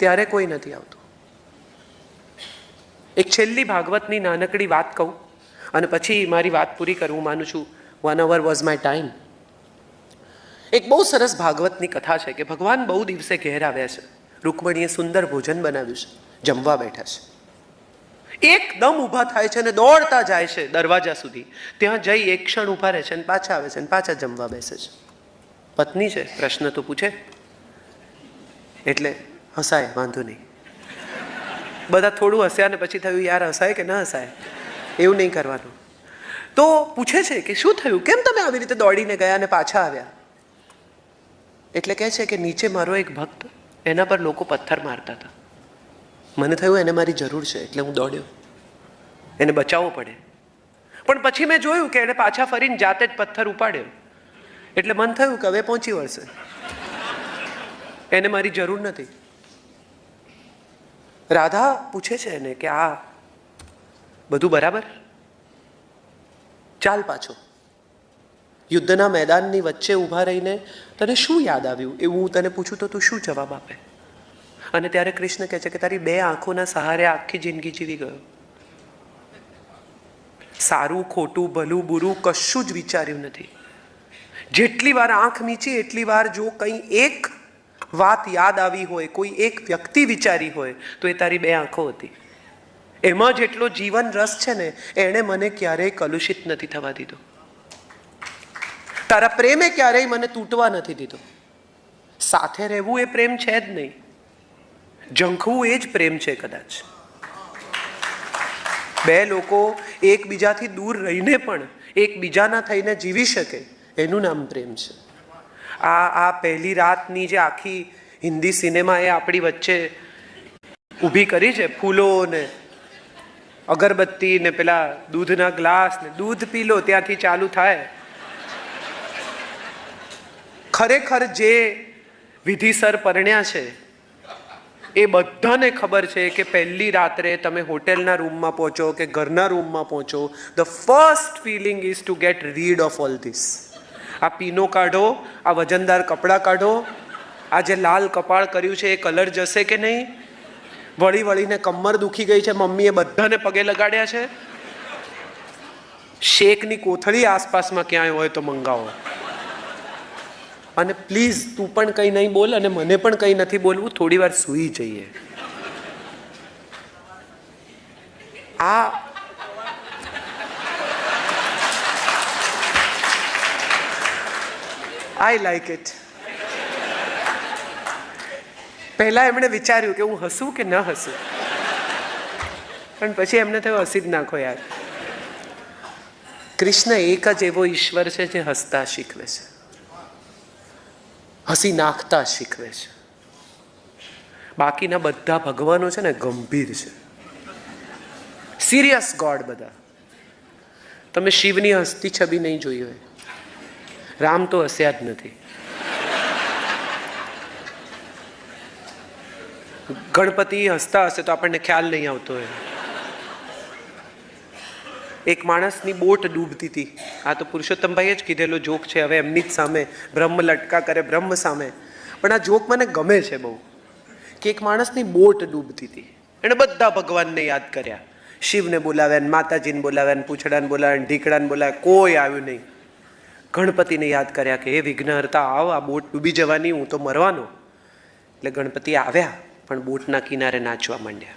ત્યારે કોઈ નથી આવતું. એક છેલ્લી ભાગવતની નાનકડી વાત કહું અને પછી મારી વાત પૂરી કરવું માનું છું. 1 hour વોઝ માય ટાઈમ. એક બહુ સરસ ભાગવતની કથા છે કે ભગવાન બહુ દિવસે ઘેર આવ્યા છે. રૂકમણીએ સુંદર ભોજન બનાવ્યું છે, જમવા બેઠા છે. એકદમ ઊભા થાય છે અને દોડતા જાય છે દરવાજા સુધી. ત્યાં જઈ એક ક્ષણ ઊભા રહે છે અને પાછા આવે છે અને પાછા જમવા બેસે છે. પત્ની છે, પ્રશ્ન તો પૂછે એટલે હસાય, વાંધો નહીં. બધા થોડું હસ્યા ને પછી થયું યાર હસાય કે ન હસાય, એવું નહીં કરવાનું. તો પૂછે છે કે શું થયું, કેમ તમે આવી રીતે દોડીને ગયા અને પાછા આવ્યા? એટલે કહે છે કે નીચે મારો એક ભક્ત, એના પર લોકો પથ્થર મારતા હતા. મને થયું એને મારી જરૂર છે એટલે હું દોડ્યો, એને બચાવવો પડે. પણ પછી મેં જોયું કે એને પાછા ફરીને જાતે જ પથ્થર ઉપાડ્યો, એટલે મન થયું કે હવે પહોંચી વળશે, એને મારી જરૂર નથી. રાધા પૂછે છે એને કે આ બધું બરાબર, ચાલ પાછો. યુદ્ધના મેદાનની વચ્ચે ઊભા રહીને તને શું યાદ આવ્યું એવું હું તને પૂછું તો તું શું જવાબ આપે? અને ત્યારે કૃષ્ણ કહે છે કે તારી 2 આંખોના સહારે આખી જિંદગી જીવી ગયો. સારું ખોટું ભલું બુરું કશું જ વિચાર્યું નથી. જેટલી વાર આંખ મીચી એટલી વાર જો કંઈ એક વાત યાદ આવી હોય, કોઈ એક વ્યક્તિ વિચારી હોય તો એ તારી 2 આંખો હતી. એમાં જેટલો જીવન રસ છે ને એણે મને ક્યારેય કલુષિત નથી થવા દીધો. તારા પ્રેમે ક્યારેય મને તૂટવા નથી દીધો. સાથે રહેવું એ પ્રેમ છે જ નહીં, ઝંખવું એ જ પ્રેમ છે કદાચ. 2 લોકો એકબીજાથી દૂર રહીને પણ એકબીજાના થઈને જીવી શકે એનું નામ પ્રેમ છે. આ પહેલી રાતની જે આખી હિન્દી સિનેમા એ આપણી વચ્ચે ઊભી કરી છે, ફૂલો ને અગરબત્તી ને પેલા દૂધના ગ્લાસ ને દૂધ પી લો ત્યાંથી ચાલુ થાય. ખરેખર જે વિધિસર પરણ્યા છે એ બધાને ખબર છે કે પહેલી રાત્રે તમે હોટેલના રૂમમાં પહોંચો કે ઘરના રૂમમાં પહોંચો, the first feeling is to get rid of all this. આ પીનો કાઢો, આ વજનદાર કપડાં કાઢો, આ જે લાલ કપાળ કર્યું છે એ કલર જશે કે નહીં, વળી વળીને કમર દુખી ગઈ છે, મમ્મીએ બધાને પગે લગાડ્યા છે, શેકની કોથળી આસપાસમાં ક્યાંય હોય તો મંગાવો. અને પ્લીઝ તું પણ કંઈ નહીં બોલ અને મને પણ કંઈ નથી બોલવું, થોડી વાર સૂઈ જઈએ. I like it. પહેલા એમણે વિચાર્યું કે હું હસું કે ન હસું, પણ પછી એમને થયું હસી જ નાખો યાર. કૃષ્ણ એક જ એવો ઈશ્વર છે જે હસતા શીખવે છે, હસી નાખતા શીખવે છે. બાકીના બધા ભગવાનો છે ને ગંભીર છે, સિરિયસ ગોડ બધા. તમે શિવની હસતી છબી નહીં જોઈ હોય, રામ તો હસ્યા જ નથી. ગણપતિ હસતા હશે તો આપણને ખ્યાલ નહીં આવતો હોય. એક માણસની બોટ ડૂબતી હતી, આ તો પુરુષોત્તમભાઈએ જ કીધેલો જોક છે, હવે એમની જ સામે બ્રહ્મ લટકા કરે બ્રહ્મ સામે. પણ આ જોક મને ગમે છે બહુ, કે એક માણસની બોટ ડૂબતી હતી, એણે બધા ભગવાનને યાદ કર્યા, શિવને બોલાવ્યા, માતાજીને બોલાવ્યા, પૂછડાને બોલાવ્યા, ઢીકડાને બોલાવ્યા, કોઈ આવ્યું નહીં. ગણપતિને યાદ કર્યા કે એ વિઘ્નહર્તા આવ, આ બોટ ડૂબી જવાની, હું તો મરવાનો. એટલે ગણપતિ આવ્યા પણ બોટના કિનારે નાચવા માંડ્યા.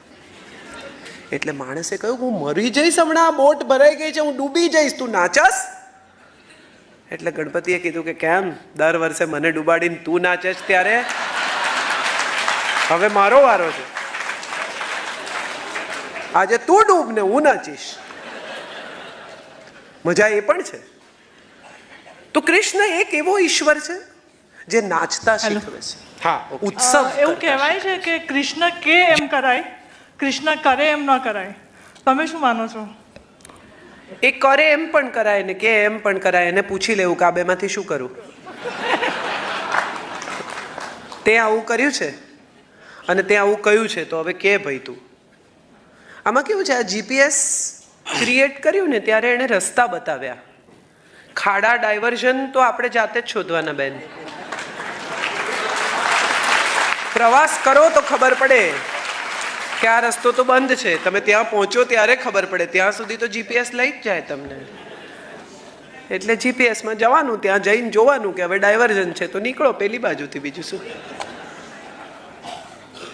એટલે માણસે કહ્યું હું મરી જઈશ હમણાં, આ બોટ ભરાઈ ગઈ છે, હું ડૂબી જઈશ, તું નાચસ? એટલે ગણપતિએ કીધું કે કેમ, દર વર્ષે મને ડૂબાડીને તું નાચે છે, ત્યારે હવે મારો વારો છે, આજે તું ડૂબ ને હું નાચીશ. મજા એ પણ છે. તો કૃષ્ણ એક એવો ઈશ્વર છે જે નાચતા શીખવે છે. હા, ઉત્સવ એવું કહેવાય છે કે કૃષ્ણ કે એમ કરાય, કૃષ્ણ કરે એમ ન કરાય. તમે શું માનો છો? એ કરે એમ પણ કરાય ને કે એમ પણ કરાય. એને પૂછી લેવું કે આ બેમાંથી શું કરું. તે આવું કર્યું છે અને તે આવું કહ્યું છે, તો હવે કે ભાઈ તું. આમાં કેવું છે, આ જીપીએસ ક્રિએટ કર્યું ને ત્યારે એણે રસ્તા બતાવ્યા. ખાડા ડાયવર્ઝન તો આપણે જાતે જ શોધવાના બેન. પ્રવાસ કરો તો ખબર પડે કે આ રસ્તો તો બંધ છે, તમે ત્યાં પહોંચો ત્યારે ખબર પડે, ત્યાં સુધી તો જીપીએસ લઈ જ જાય તમને. એટલે જીપીએસમાં જવાનું, ત્યાં જઈને જોવાનું કે હવે ડાયવર્ઝન છે તો નીકળો પેલી બાજુથી, બીજું શું.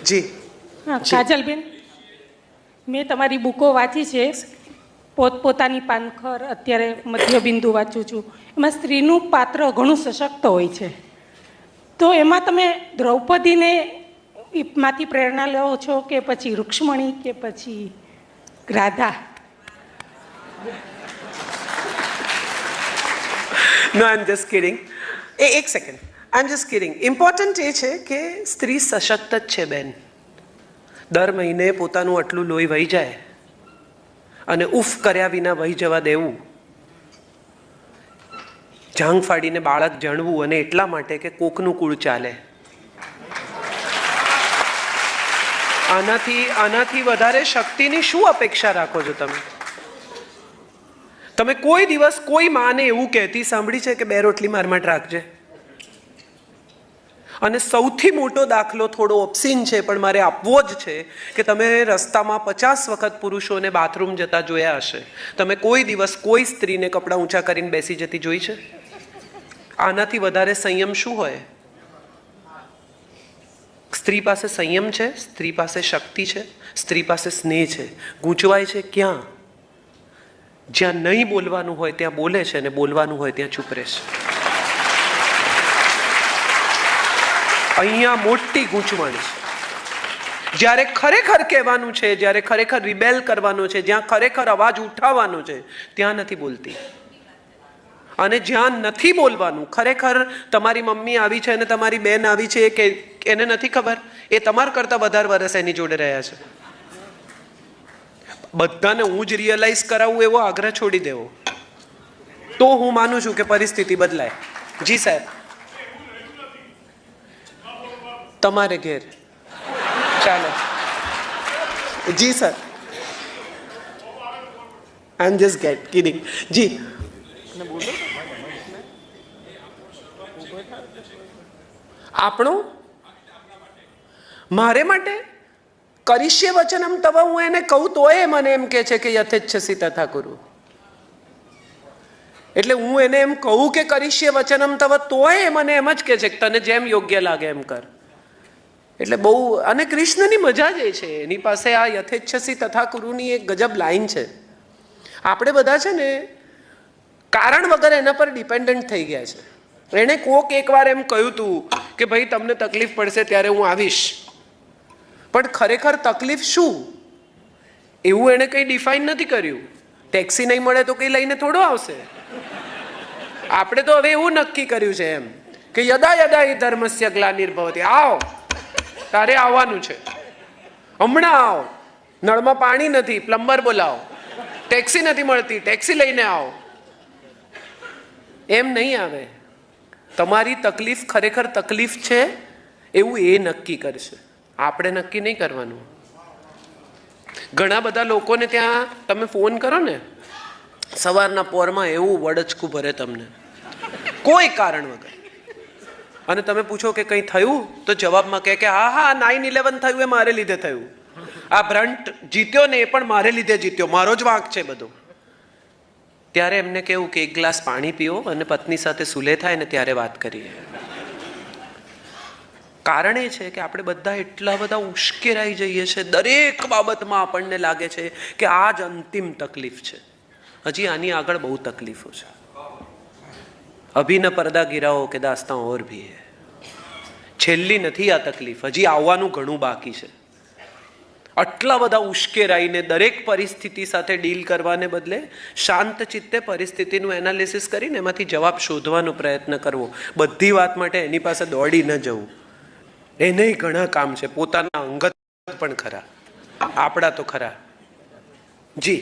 જી કાજલબેન, મેં તમારી બુકો વાંચી છે, પોતપોતાની પાનખર, અત્યારે મધ્યબિંદુ વાંચું છું. એમાં સ્ત્રીનું પાત્ર ઘણું સશક્ત હોય છે, તો એમાં તમે દ્રૌપદીને માંથી પ્રેરણા લો છો કે પછી રૂક્ષ્મણી કે પછી Radha? No, I am just kidding. એક second, I am just kidding. Important એ છે કે સ્ત્રી સશક્ત જ છે બેન. દર મહિને પોતાનું આટલું લોહી વહી જાય અને ઉફ કર્યા વિના વહી જવા દેવું, જાંગ ફાડીને બાળક જણવું, અને એટલા માટે કે કોકનું કુળ ચાલે. આનાથી વધારે શક્તિની શું અપેક્ષા રાખો છો તમે? તમે કોઈ દિવસ કોઈ માને એવું કહેતી સાંભળી છે કે બે રોટલી મારમાટ રાખજે? અને સૌથી મોટો દાખલો થોડો ઓપ્સીન છે પણ મારે આપવો જ છે કે તમે રસ્તામાં 50 વખત પુરુષોને બાથરૂમ જતા જોયા હશે. તમે કોઈ દિવસ કોઈ સ્ત્રીને કપડાં ઊંચા કરીને બેસી જતી જોઈ છે? આનાથી વધારે સંયમ શું હોય? સ્ત્રી પાસે સંયમ છે, સ્ત્રી પાસે શક્તિ છે, સ્ત્રી પાસે સ્નેહ છે. ગૂંચવાય છે ક્યાં? જ્યાં નહીં બોલવાનું હોય ત્યાં બોલે છે અને બોલવાનું હોય ત્યાં ચૂપ રહે છે. અહીંયા મોટી ગૂંચવણ છે. જ્યારે ખરેખર કહેવાનું છે, જ્યારે ખરેખર રિબેલ કરવાનું છે, જ્યાં ખરેખર અવાજ ઉઠાવવાનો છે, ત્યાં નથી બોલતી. અને જ્યાં નથી બોલવાનું, ખરેખર તમારી મમ્મી આવી છે અને તમારી બેન આવી છે કે એને નથી ખબર, એ તમારા કરતાં વધારે વર્ષ એની જોડે રહ્યા છે. બધાને હું જ રિયલાઇઝ કરાવું એવો આગ્રહ છોડી દેવો, તો હું માનું છું કે પરિસ્થિતિ બદલાય. જી સાહેબ, તમારે ઘેર ચાલો જી sir, I am just kidding. જી આપણું મારે માટે કરીશ્ય વચનમ તવ, હું એને કહું તોય મને એમ કે છે કે યથેચ્છસી તથા કુરુ. એટલે હું એને એમ કહું કે કરીશ્ય વચનમ તવ તોય મને એમ જ કે છે કે તને જેમ યોગ્ય લાગે એમ કર. એટલે બહુ, અને કૃષ્ણની મજા જ એ છે, એની પાસે આ યથેચ્છસી તથા કુરુની એક ગજબ લાઈન છે. આપણે બધા છે ને કારણ વગર એના પર ડિપેન્ડન્ટ થઈ ગયા છે. એણે કોક એકવાર એમ કહ્યું હતું કે ભાઈ તમને તકલીફ પડશે ત્યારે હું આવીશ, પણ ખરેખર તકલીફ શું એવું એણે કંઈ ડિફાઇન નથી કર્યું. ટેક્સી નહીં મળે તો કંઈ લઈને થોડો આવશે. આપણે તો હવે એવું નક્કી કર્યું છે એમ કે યદા યદા હિ ધર્મસ્ય ગ્લાનિર્ભવતિ, આવો તારે આવવાનું છે, હમણાં આવો. નળમાં પાણી નથી, પ્લમ્બર બોલાવો. ટેક્સી નથી મળતી, ટેક્સી લઈને આવો. એમ નહીં આવે. તમારી તકલીફ ખરેખર તકલીફ છે એવું એ નક્કી કરશે, આપણે નક્કી નહીં કરવાનું. ઘણા બધા લોકોને ત્યાં તમે ફોન કરો ને સવારના પોરમાં, એવું વડચકું ભરે તમને કોઈ કારણ વગર, અને તમે પૂછો કે કંઈ થયું તો જવાબમાં કહે કે હા હા 9/11 થયું એ મારે લીધે થયું, આ બ્રન્ટ જીત્યો ને એ પણ મારે લીધે જીત્યો, મારો જ વાંક છે બધો. ત્યારે એમને કેવું કે એક ગ્લાસ પાણી પીવો અને પત્ની સાથે સુલે થાય ને ત્યારે વાત કરીએ. કારણ એ છે કે આપણે બધા એટલા બધા ઉશ્કેરાઈ જઈએ છીએ, દરેક બાબતમાં આપણને લાગે છે કે આ જ અંતિમ તકલીફ છે. હજી આની આગળ બહુ તકલીફો છે. અભી ન પડદા ગિરાઓ કે દાસ્તા ઓર ભી હૈ. છેલ્લી નથી આ તકલીફ, હજી આવવાનું ઘણું બાકી છે. આટલા બધા ઉશ્કેરાઈને દરેક પરિસ્થિતિ સાથે ડીલ કરવાને બદલે શાંત ચિત્તે પરિસ્થિતિનું એનાલિસિસ કરીને એમાંથી જવાબ શોધવાનો પ્રયત્ન કરવો. બધી વાત માટે એની પાસે દોડી ન જવું. એને ઘણા કામ છે, પોતાના અંગત પણ ખરા, આપણા તો ખરા. જી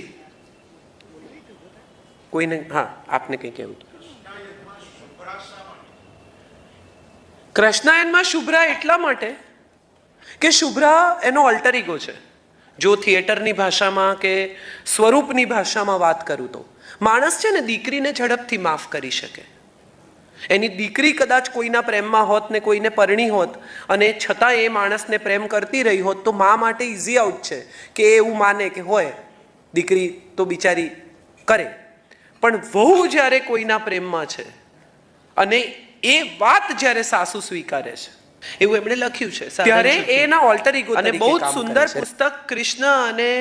કોઈને, હા આપને કંઈ કહેવું? કૃષ્ણાયનમાં શુભ્રા એટલા માટે કે શુભ્રા એનો ઓલ્ટર ઈગો છે. જો થિયેટરની ભાષામાં કે સ્વરૂપની ભાષામાં વાત કરું તો માણસ છે ને દીકરીને ઝડપથી માફ કરી શકે. એની દીકરી કદાચ કોઈના પ્રેમમાં હોત ને કોઈને પરણી હોત અને છતાં એ માણસને પ્રેમ કરતી રહી હોત તો મા માટે ઇઝી આઉટ છે કે એવું માને કે હોય દીકરી તો બિચારી કરે. પણ વહુ જ્યારે કોઈના પ્રેમમાં છે અને એ વાત જ્યારે સાસુ સ્વીકારે છે, એવું એમણે લખ્યું છે, ત્યારે એના ઓલ્ટર ઈગો. અને બહુ જ સુંદર પુસ્તક કૃષ્ણ અને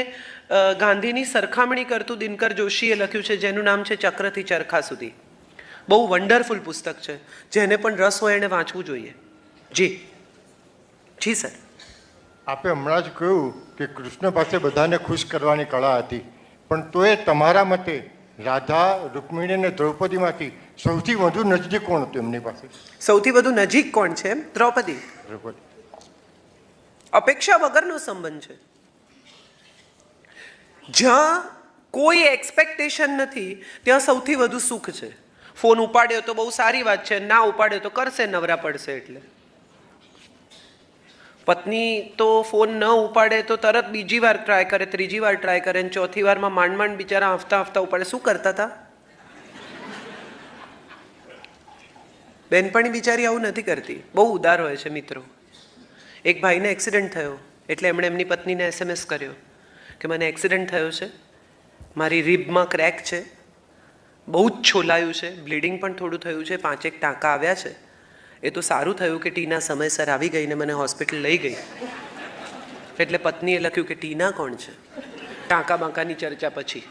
ગાંધીની સરખામણી કરતું દિનકર જોશીએ લખ્યું છે, જેનું નામ છે ચક્રથી ચરખા સુધી. બહુ વન્ડરફુલ પુસ્તક છે, જેને પણ રસ હોય એને વાંચવું જોઈએ. જી જી સર. આપે હમણાં જ કહ્યું કે કૃષ્ણ પાસે બધાને ખુશ કરવાની કળા હતી, પણ તોય તમારા મતે રાધા, રૂકમિણી અને દ્રૌપદીમાંથી સૌથી વધુ નજીક કોણ હતું એમની પાસે? સૌથી વધુ નજીક કોણ છે? દ્રૌપદી. અપેક્ષા વગરનો સંબંધ છે. જ્યાં કોઈ એક્સપેક્ટેશન નથી ત્યાં સૌથી વધુ સુખ છે. ફોન ઉપાડ્યો તો બહુ સારી વાત છે, ના ઉપાડ્યો તો કરશે, નવરા પડશે. એટલે પત્ની તો ફોન ન ઉપાડે તો તરત બીજી વાર ટ્રાય કરે, ત્રીજી વાર ટ્રાય કરે, અને ચોથી વારમાં માંડ માંડ બિચારા હફતા હફતા ઉપાડે. શું કરતા હતા? બેનપણી બિચારી આવું નથી કરતી, બહુ ઉદાર હોય છે મિત્રો. એક ભાઈને એક્સિડન્ટ થયો એટલે એમણે એમની પત્નીને SMS કર્યો કે મને એક્સિડન્ટ થયો છે, મારી રીબમાં ક્રેક છે, બહુ જ છોલાયું છે, બ્લીડિંગ પણ થોડું થયું છે, 5 ટાંકા આવ્યા છે. એ તો સારું થયું કે ટીના સમયસર આવી ગઈ ને મને હોસ્પિટલ લઈ ગઈ. એટલે પત્નીએ લખ્યું કે ટીના કોણ છે? ટાંકા બાંકાની ચર્ચા પછી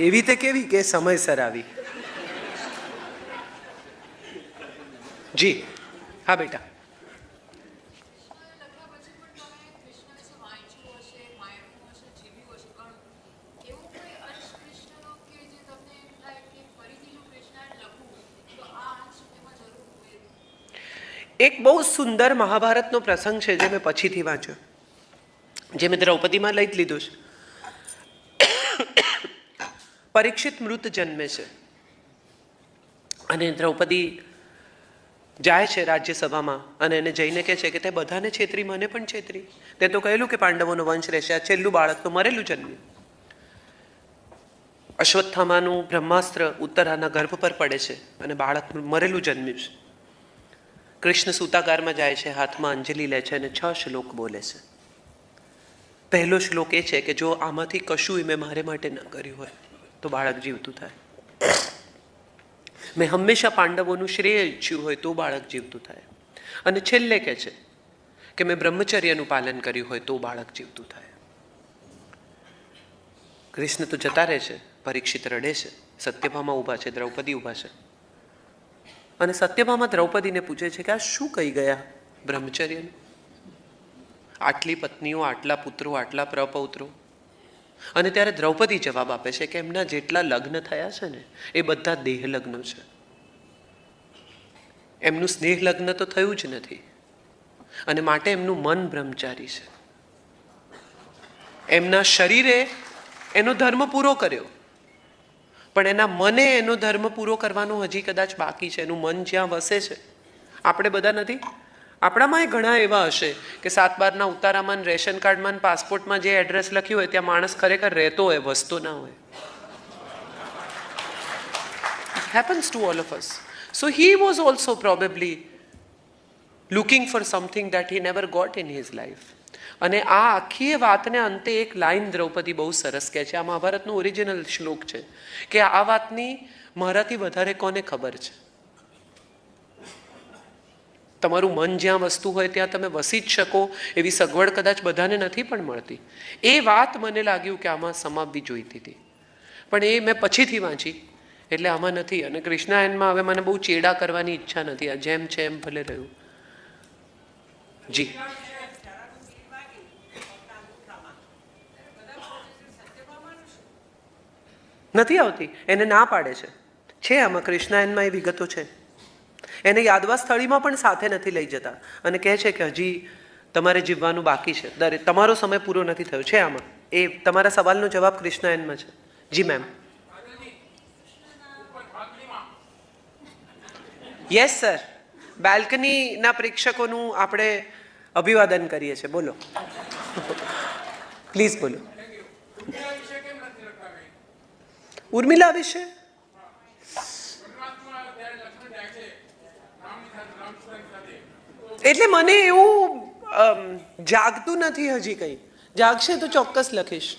એવી તે કેવી કે સમયસર આવી. જી હા બેટા. એક બહુ સુંદર મહાભારતનો પ્રસંગ છે જે મેં પછીથી વાંચ્યો, જે મેં દ્રૌપદીમાં લઈ જ લીધો છે. પરીક્ષિત મૃત જન્મે છે અને દ્રૌપદી જાય છે રાજ્યસભામાં અને એને જઈને કહે છે કે તે બધાને છેતરી, મને પણ છેતરી. તે તો કહેલું કે પાંડવોનો વંશ રહેશે, આ છેલ્લું બાળક તો મરેલું જન્મ્યું. અશ્વત્થામાનું બ્રહ્માસ્ત્ર ઉત્તરાના ગર્ભ પર પડે છે અને બાળક મરેલું જન્મ્યું છે. કૃષ્ણ સૂતાગારમાં જાય છે, હાથમાં અંજલિ લે છે અને 6 શ્લોક બોલે છે. પહેલો શ્લોક એ છે કે જો આમાંથી કશું મેં મારે માટે ન કર્યું હોય તો બાળક જીવતું થાય. મેં હંમેશા પાંડવોનું શ્રેય ઈચ્છ્યું હોય તો બાળક જીવતું થાય. અને છેલ્લે કહે છે કે મેં બ્રહ્મચર્યનું પાલન કર્યું હોય તો બાળક જીવતું થાય. કૃષ્ણ તો જતા રહે છે, પરીક્ષિત રડે છે, સત્યભામા ઊભા છે, દ્રૌપદી ઊભા છે. અને સત્યભામા દ્રૌપદીને પૂછે છે કે આ શું કહી ગયા બ્રહ્મચર્યનું? આટલી પત્નીઓ, આટલા પુત્રો, આટલા પ્રપૌત્રો. અને ત્યારે દ્રૌપદી જવાબ આપે છે કે એમના જેટલા લગ્ન થયા છે ને એ બધા દેહ લગ્ન છે. એમનું સ્નેહ લગ્ન તો થયું જ નથી અને માટે એમનું મન બ્રહ્મચારી છે. એમના શરીરે એનો ધર્મ પૂરો કર્યો પણ એના મને એનો ધર્મ પૂરો કરવાનો હજી કદાચ બાકી છે. એનું મન જ્યાં વસે છે, આપણે બધા નથી, આપણામાં ઘણા એવા હશે કે 7/12ના ઉતારામાં, રેશન કાર્ડમાં, પાસપોર્ટમાં જે એડ્રેસ લખ્યું હોય ત્યાં માણસ ખરેખર રહેતો હોય, વસતો ના હોય. It happens to all of us. So he was also probably looking for something that he never got in his life. અને આ આખી વાતને અંતે એક લાઈન દ્રૌપદી બહુ સરસ કહે છે. આ મહાભારતનું ઓરિજિનલ શ્લોક છે કે આ વાતની મારાથી વધારે કોને ખબર છે? તમારું મન જ્યાં વસ્તુ હોય ત્યાં તમે વસી જ શકો એવી સગવડ કદાચ બધાને નથી પણ મળતી. એ વાત મને લાગ્યું કે આમાં સમાવવી જોઈતી હતી, પણ એ મેં પછીથી વાંચી એટલે આમાં નથી. અને કૃષ્ણાયનમાં હવે મને બહુ ચેડા કરવાની ઈચ્છા નથી. આ જેમ છે એમ ભલે રહ્યું. જી નથી આવતી, એને ના પાડે છે. આમાં કૃષ્ણાયનમાં એ વિગતો છે. એને યાદવા સ્થળીમાં પણ સાથે નથી લઈ જતા અને કહે છે કે હજી તમારે જીવવાનું બાકી છે, તમારો સમય પૂરો નથી થયો. છે આમાં. એ તમારા સવાલનો જવાબ કૃષ્ણાયનમાં છે. જી મેમ. Yes sir. બાલ્કનીના પ્રેક્ષકોનું આપણે અભિવાદન કરીએ છીએ. બોલો પ્લીઝ બોલો. ઉર્મિલા વિશે એટલે મને એવું જાગતું નથી હજી કંઈ. જાગશે તો ચોક્કસ લખીશ.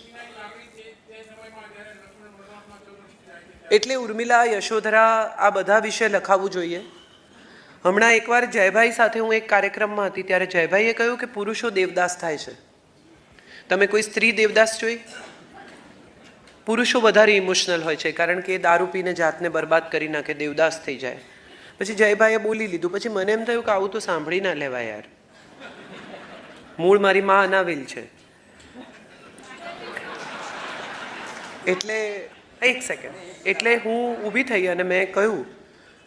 એટલે ઉર્મિલા, યશોધરા, આ બધા વિશે લખાવવું જોઈએ. હમણાં એકવાર જયભાઈ સાથે હું એક કાર્યક્રમમાં હતી ત્યારે જયભાઈએ કહ્યું કે પુરુષો દેવદાસ થાય છે. તમે કોઈ સ્ત્રી દેવદાસ જોઈ? પુરુષો વધારે ઇમોશનલ હોય છે કારણ કે એ દારૂ પીને જાતને બરબાદ કરી નાખે, દેવદાસ થઈ જાય. પછી જયભાઈએ બોલી લીધું. પછી મને એમ થયું કે આવું તો સાંભળી ના લેવાય યાર. મૂળ મારી માં અનાવિલ છે. એટલે એક સેકન્ડ. એટલે હું ઊભી થઈ અને મેં કહ્યું,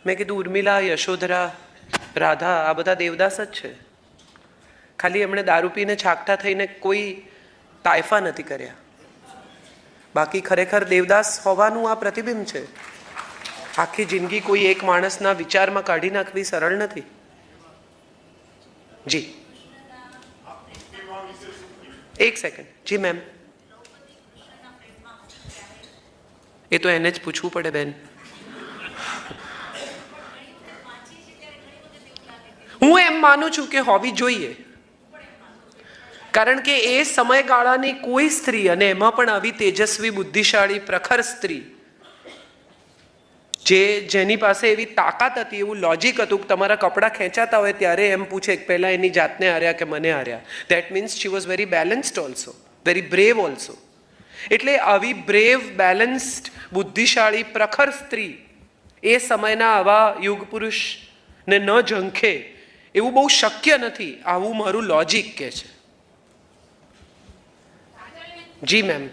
મેં કીધું ઉર્મિલા, યશોધરા, રાધા આ બધા દેવદાસ જ છે. ખાલી એમણે દારૂ પીને છાકટા થઈને કોઈ તાયફા નથી કર્યા. બાકી ખરેખર દેવદાસ હોવાનું આ પ્રતિબિંબ છે. આખી જિંદગી કોઈ એક માણસના વિચારમાં કાઢી નાખવી સરળ નથી. જી એક સેકન્ડ. જી મેમ. એ તો એને જ પૂછવું પડે બેન. હું એમ માનું છું કે હોવી જોઈએ, કારણ કે એ સમયગાળાની કોઈ સ્ત્રી, અને એમાં પણ આવી તેજસ્વી, બુદ્ધિશાળી, પ્રખર સ્ત્રી જેની પાસે એવી તાકાત હતી, એવું લોજિક હતું કે તમારા કપડાં ખેંચાતા હોય ત્યારે એમ પૂછે કે પહેલાં એની જાતને હાર્યા કે મને હાર્યા. That means she was very balanced also, very brave also. એટલે આવી બ્રેવ, બેલેન્સ્ડ, બુદ્ધિશાળી, પ્રખર સ્ત્રી એ સમયના આવા યુગ પુરુષને ન ઝંખે એવું બહુ શક્ય નથી. આવું મારું લોજિક કહે છે. જી મેમ.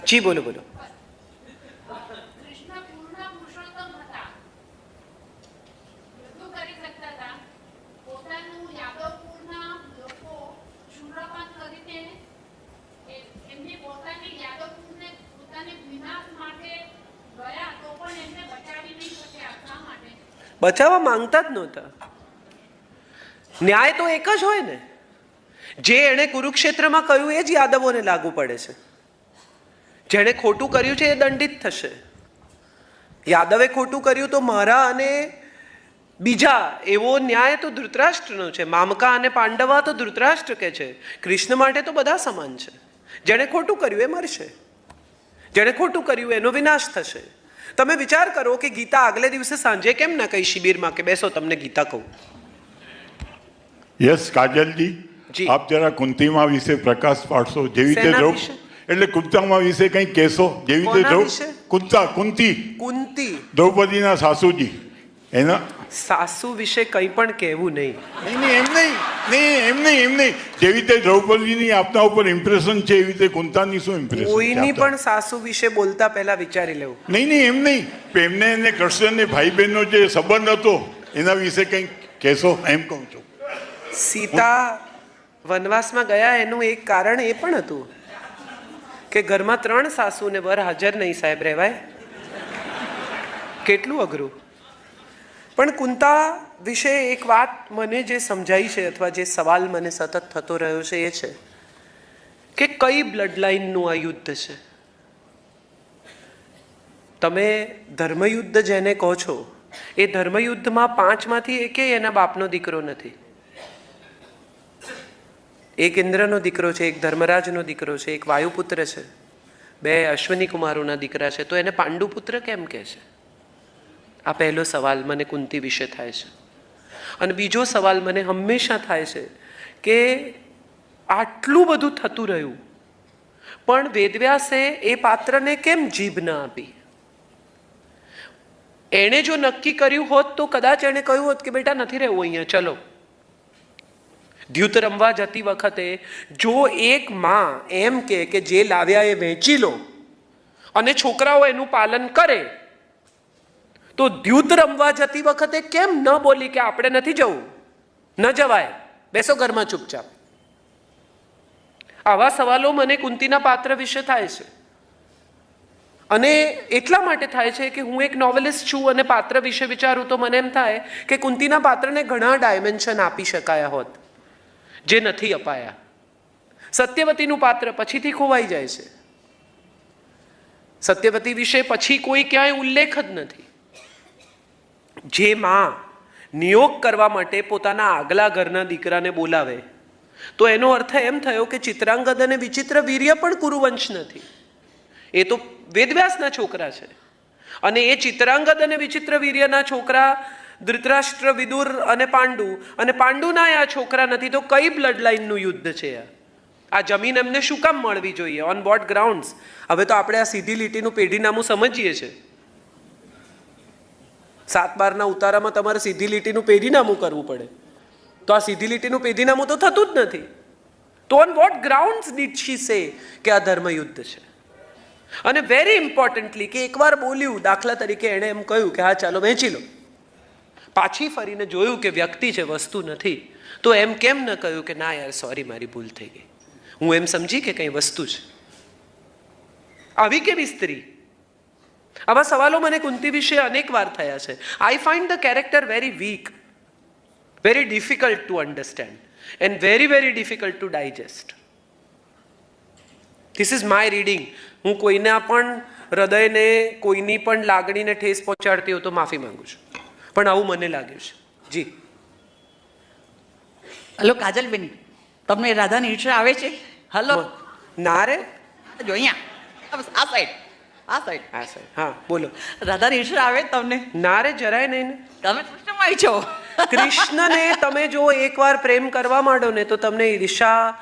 જી બોલો બોલો. બચાવવા માંગતા જ નહોતા. ન્યાય તો એક જ હોય ને. જે એણે કુરુક્ષેત્રમાં કહ્યું એ જ યાદવોને લાગુ પડે છે. જેણે ખોટું કર્યું છે એ દંડિત થશે. યાદવે ખોટું કર્યું તો મારા અને બીજા એવો ન્યાય તો ધૃતરાષ્ટ્રનો છે. મામકા અને પાંડવા તો ધૃતરાષ્ટ્ર કે છે. કૃષ્ણ માટે તો બધા સમાન છે. જેણે ખોટું કર્યું એ મરશે, જેણે ખોટું કર્યું એનો વિનાશ થશે. તમે વિચાર કરો કે ગીતા આગલે દિવસે સાંજે કેમ ના કહી શિબિરમાં કે બેસો તમને ગીતા કહું. યસ કાજલજી, જી. આપ જરા કુંતીમાં વિશે પ્રકાશ પાડશો. જેવી રીતે શેના વિશે? એટલે કુંતામાં વિશે કંઈ કહેશો. જેવી કોના રીતે વિશે? કુંતી કુંતી દ્રૌપદીના સાસુજી, એના સાસુ વિશે કંઈ પણ કહેવું નહીં. એમ નહીં જેવી રીતે દ્રૌપદીની આપના ઉપર ઇમ્પ્રેશન છે એવી રીતે કુંતાની શું ઇમ્પ્રેશન છે કોઈની આપના? પણ સાસુ વિશે બોલતા પહેલા વિચારી લેવું. નહીં એમ નહીં, એમને અને કૃષ્ણને ભાઈ બહેનનો જે સંબંધ હતો એના વિશે કંઈક કહેશો એમ કહું છું. સીતા વનવાસમાં ગયા એનું એક કારણ એ પણ હતું કે ઘરમાં 3 સાસુ ને વર હાજર નહીં સાહેબ રહેવાય. કેટલું અઘરું. પણ કુંતા વિશે એક વાત મને જે સમજાઈ છે અથવા જે સવાલ મને સતત થતો રહ્યો છે એ છે કે કઈ બ્લડ લાઇનનું આ યુદ્ધ છે. તમે ધર્મયુદ્ધ જેને કહો છો એ ધર્મયુદ્ધમાં 5માંથી એકેય એના બાપનો દીકરો નથી. એક ઇન્દ્રનો દીકરો છે, એક ધર્મરાજનો દીકરો છે, એક વાયુપુત્ર છે, 2 અશ્વિની કુમારોના દીકરા છે. તો એને પાંડુપુત્ર કેમ કહે છે? આ પહેલો સવાલ મને કુંતી વિશે થાય છે. અને બીજો સવાલ મને હંમેશા થાય છે કે આટલું બધું થતું રહ્યું પણ વેદવ્યાસે એ પાત્રને કેમ જીભ ન આપી? એણે જો નક્કી કર્યું હોત તો કદાચ એણે કહ્યું હોત કે બેટા નથી રહેવું અહીંયા, ચલો. દ્યુત રમવા જતી વખતે જો એક માં એમ કે જે લાવ્યા એ વહેંચી લો અને છોકરાઓ એનું પાલન કરે તો દ્યુત રમવા જતી વખતે કેમ ન બોલી કે આપણે નથી જવું, ન જવાય, બેસો ઘરમાં ચૂપચાપ. આવા સવાલો મને કુંતીના પાત્ર વિશે થાય છે. અને એટલા માટે થાય છે કે હું એક નોવેલિસ્ટ છું અને પાત્ર વિશે વિચારું તો મને એમ થાય કે કુંતીના પાત્રને ઘણા ડાયમેન્શન આપી શકાયા હોત જે નથી અપાયા. સત્યવતીનું પાત્ર પછીથી ખોવાઈ જાય છે. સત્યવતી વિશે પછી કોઈ ક્યાંય ઉલ્લેખ જ નથી. જે માં નિયોગ કરવા માટે પોતાના આગલા ઘરના દીકરાને બોલાવે તો એનો અર્થ એમ થયો કે ચિત્રાંગદ અને વિચિત્ર વીર્ય પણ કુરુવંશ નથી. એ તો વેદવ્યાસના છોકરા છે. અને એ ચિત્રાંગદ અને વિચિત્ર વીર્યના છોકરા ધૃતરાષ્ટ્ર, વિદુર અને પાંડુના આ છોકરા નથી તો કઈ બ્લડ લાઇનનું યુદ્ધ છે? આ જમીન એમને શું કામ મળવી જોઈએ? On what grounds? હવે તો આપણે આ સીધી લીટીનું પેઢીનામું સમજીએ છીએ. 7/12ના ઉતારામાં તમારે સીધી લીટીનું પેઢીનામું કરવું પડે તો આ સીધી લીટીનું પેઢીનામું તો થતું જ નથી. તો on what grounds did she say કે આ ધર્મયુદ્ધ છે? અને વેરી ઇમ્પોર્ટન્ટલી કે એકવાર બોલ્યું, દાખલા તરીકે એણે એમ કહ્યું કે હા ચાલો વહેંચી લો, પાછી ફરીને જોયું કે વ્યક્તિ છે, વસ્તુ નથી, તો એમ કેમ ન કહ્યું કે ના યાર સોરી મારી ભૂલ થઈ ગઈ, હું એમ સમજી કે કંઈ વસ્તુ છે? આવી કેવી સ્ત્રી? આવા સવાલો મને કુંતી વિશે અનેક વાર થયા છે. I find the character very weak, very difficult to understand and very very difficult to digest. This is my reading. હું કોઈના પણ હૃદયને, કોઈની પણ લાગણીને ઠેસ પહોંચાડતી હોય તો માફી માંગુ છું, પણ આવું મને લાગ્યું છે. જી. હલો કાજલબેન, તમને રાધાની ઈચ્છા આવે છે? હલો. ના રે, જો અહીંયા આ સાઈડ. હા બોલો. રાધાની ઈચ્છા આવે તમને? ના રે, જરાય નહીં ને. તમે કૃષ્ણમાં છો. કૃષ્ણને તમે જો એકવાર પ્રેમ કરવા માંડો ને તો તમને ઈર્ષા